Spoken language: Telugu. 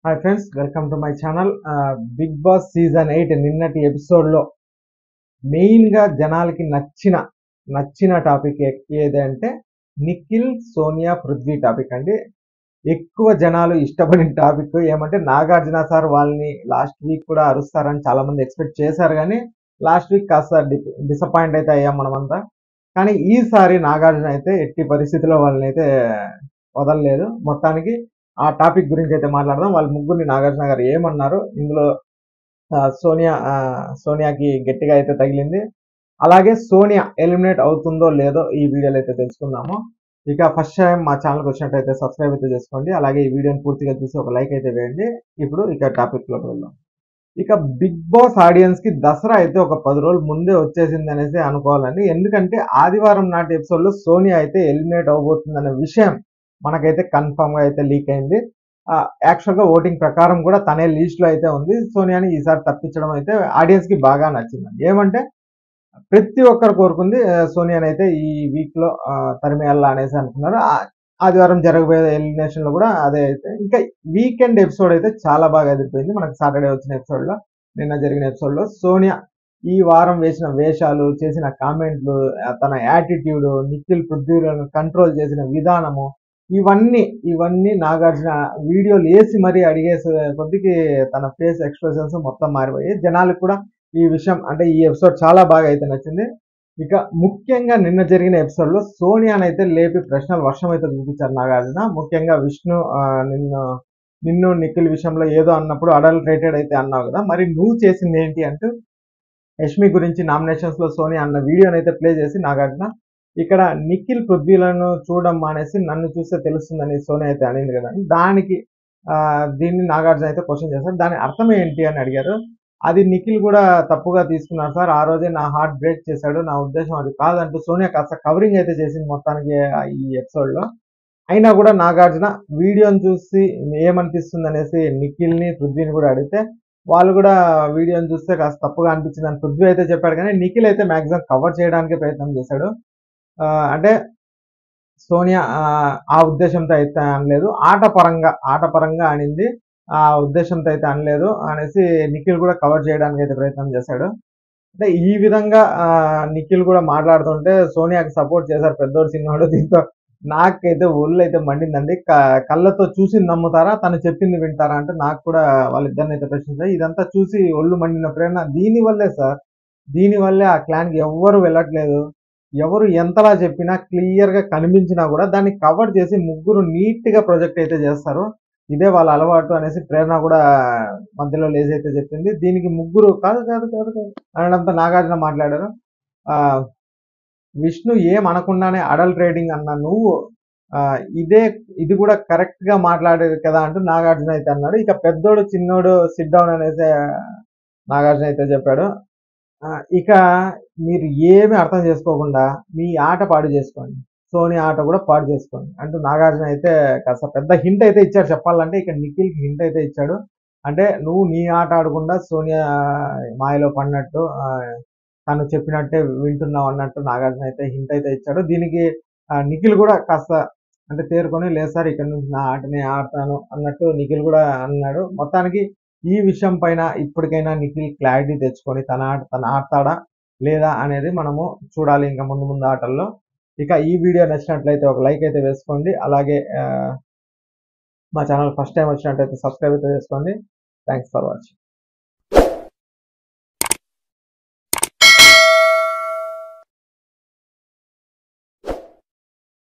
Hi friends, welcome to my channel. Big boss season 8 నిన్నటి ఎపిసోడ్లో మెయిన్గా జనాలకి నచ్చిన టాపిక్ ఏదంటే నిఖిల్, సోనియా, పృథ్వీ టాపిక్ అండి. ఎక్కువ జనాలు ఇష్టపడిన టాపిక్ ఏమంటే నాగార్జున సార్ వాళ్ళని లాస్ట్ వీక్ కూడా అరుస్తారని చాలా మంది ఎక్స్పెక్ట్ చేశారు, కానీ లాస్ట్ వీక్ కాస్త డిసప్పాయింట్ అయితే అయ్యాం మనమంతా. కానీ ఈసారి నాగార్జున అయితే ఎట్టి పరిస్థితుల్లో వాళ్ళని అయితే వదలలేదు. మొత్తానికి ఆ టాపిక్ గురించి అయితే మాట్లాడదాం. వాళ్ళ ముగ్గురిని నాగార్జున గారు ఏమన్నారు, ఇందులో సోనియాకి గట్టిగా అయితే తగిలింది. అలాగే సోనియా ఎలిమినేట్ అవుతుందో లేదో ఈ వీడియోలో అయితే తెలుసుకుందాము. ఇక ఫస్ట్ టైం మా ఛానల్కి వచ్చినట్టయితే సబ్స్క్రైబ్ అయితే చేసుకోండి. అలాగే ఈ వీడియోని పూర్తిగా చూసి ఒక లైక్ అయితే వేయండి. ఇప్పుడు ఇక టాపిక్లోకి వెళ్దాం. ఇక బిగ్ బాస్ ఆడియన్స్ కి దసరా అయితే ఒక 10 రోజులు ముందే వచ్చేసింది అనేసి అనుకోవాలండి. ఎందుకంటే ఆదివారం నాటి ఎపిసోడ్ లో సోనియా అయితే ఎలిమినేట్ అవబోతుందనే విషయం మనకైతే కన్ఫర్మ్ గా అయితే లీక్ అయింది. యాక్చువల్ గా ఓటింగ్ ప్రకారం కూడా తనే లీస్ట్ లో అయితే ఉంది. సోనియాని ఈసారి తప్పించడం అయితే ఆడియన్స్ కి బాగా నచ్చిందండి. ఏమంటే ప్రతి ఒక్కరు కోరుకుంది సోనియాని అయితే ఈ వీక్ లో తరిమేయాలా అనేసి అనుకున్నారు. ఆదివారం జరగబోయే ఎలిమినేషన్ లో కూడా అదే అయితే. ఇంకా వీకెండ్ ఎపిసోడ్ అయితే చాలా బాగా ఎదిరిపోయింది. మనకు సాటర్డే వచ్చిన ఎపిసోడ్ లో, నిన్న జరిగిన ఎపిసోడ్ లో సోనియా ఈ వారం వేసిన వేషాలు, చేసిన కామెంట్లు, తన యాటిట్యూడ్, నిఖిల్ పృథ్వీలను కంట్రోల్ చేసిన విధానము, ఇవన్నీ నాగార్జున వీడియోలు వేసి మరీ అడిగేసే కొద్దికి తన ఫేస్ ఎక్స్ప్రెషన్స్ మొత్తం మారిపోయాయి. జనాలకు కూడా ఈ విషయం అంటే ఈ ఎపిసోడ్ చాలా బాగా అయితే నచ్చింది. ఇక ముఖ్యంగా నిన్న జరిగిన ఎపిసోడ్ లో సోనియాని అయితే లేపి ప్రశ్నలు వర్షం అయితే చూపించారు నాగార్జున. ముఖ్యంగా విష్ణు నిన్ను నిఖిల్ విషయంలో ఏదో అన్నప్పుడు అడల్టరేటెడ్ అయితే అన్నావు కదా, మరి నువ్వు చేసింది ఏంటి అంటూ యష్మి గురించి నామినేషన్స్ లో సోనియా అన్న వీడియోని అయితే ప్లే చేసి నాగార్జున ఇక్కడ నిఖిల్ పృథ్వీలను చూడడం మానేసి నన్ను చూస్తే తెలుస్తుందని సోనియా అయితే అనింది కదా, దానికి దీన్ని నాగార్జున అయితే క్వశ్చన్ చేశారు. దాని అర్థం ఏంటి అని అడిగారు. అది నిఖిల్ కూడా తప్పుగా తీసుకున్నారు సార్, ఆ రోజే నా హార్ట్ బ్రేక్ చేశాడు, నా ఉద్దేశం అది కాదంటూ సోనియా కాస్త కవరింగ్ అయితే చేసింది మొత్తానికి ఈ ఎపిసోడ్ లో. అయినా కూడా నాగార్జున వీడియోని చూసి ఏమనిపిస్తుంది అనేసి నిఖిల్ని పృథ్వీని కూడా అడిగితే వాళ్ళు కూడా వీడియోని చూస్తే కాస్త తప్పుగా అనిపించింది అని పృథ్వీ అయితే చెప్పాడు, కానీ నిఖిల్ అయితే మాక్సిమం కవర్ చేయడానికి ప్రయత్నం చేశాడు. అంటే సోనియా ఆ ఉద్దేశంతో అయితే అనలేదు, ఆట పరంగా అనింది, ఆ ఉద్దేశంతో అయితే అనలేదు అనేసి నిఖిల్ కూడా కవర్ చేయడానికి అయితే ప్రయత్నం చేశాడు. అంటే ఈ విధంగా నిఖిల్ కూడా మాట్లాడుతుంటే సోనియాకి సపోర్ట్ చేశారు పెద్దోడు చిన్నోడు. దీంతో నాకైతే ఒళ్ళు అయితే మండిందండి. కళ్ళతో చూసి నమ్ముతారా, తను చెప్పింది వింటారా అంటే నాకు కూడా వాళ్ళిద్దరిని అయితే ప్రశ్నించారు. ఇదంతా చూసి ఒళ్ళు మండిన ప్రేరణ దీనివల్లే సార్, దీనివల్లే ఆ క్లాన్కి ఎవ్వరు వెళ్ళట్లేదు. ఎవరు ఎంతలా చెప్పినా క్లియర్ గా కనిపించినా కూడా దాన్ని కవర్ చేసి ముగ్గురు నీట్ గా ప్రొజెక్ట్ అయితే చేస్తారు. ఇదే వాళ్ళ అలవాటు అనేసి ప్రేరణ కూడా మధ్యలో లేచి అయితే చెప్పింది. దీనికి ముగ్గురు కాదు కాదు కాదు కాదు అనడంతో నాగార్జున మాట్లాడారు. ఆ విష్ణు ఏం అనకుండానే అడల్టరేటింగ్ అన్న నువ్వు ఇది కూడా కరెక్ట్ గా మాట్లాడేది కదా అంటూ నాగార్జున అయితే అన్నాడు. ఇక పెద్దోడు చిన్నోడు సిట్ డౌన్ అనేసి నాగార్జున అయితే చెప్పాడు. ఇక మీరు ఏమి అర్థం చేసుకోకుండా మీ ఆట పాడు చేసుకోండి, సోనీ ఆట కూడా పాడు చేసుకోండి అంటూ నాగార్జున అయితే కాస్త పెద్ద హింట్ అయితే ఇచ్చాడు. చెప్పాలంటే ఇక నిఖిల్కి హింట్ అయితే ఇచ్చాడు. అంటే నువ్వు నీ ఆట ఆడకుండా సోనియా మాయలో పడినట్టు, తను చెప్పినట్టే వింటున్నావు అన్నట్టు నాగార్జున అయితే హింట్ అయితే ఇచ్చాడు. దీనికి నిఖిల్ కూడా కాస్త అంటే తేరుకొని లేదు సార్, ఇక్కడ నుంచి నా ఆటనే ఆడతాను అన్నట్టు నిఖిల్ కూడా అన్నాడు. మొత్తానికి ఈ విషయం పైన ఇప్పటికైనా నిఖిల్ క్లారిటీ తెచ్చుకొని తన ఆడతాడా లేదా అనేది మనము చూడాలి ఇంకా ముందు ఆటల్లో. ఇక ఈ వీడియో నచ్చినట్లయితే ఒక లైక్ అయితే వేసుకోండి. అలాగే మా ఛానల్ ఫస్ట్ టైం వచ్చినట్లయితే సబ్స్క్రైబ్ అయితే చేసుకోండి. Thanks for watching.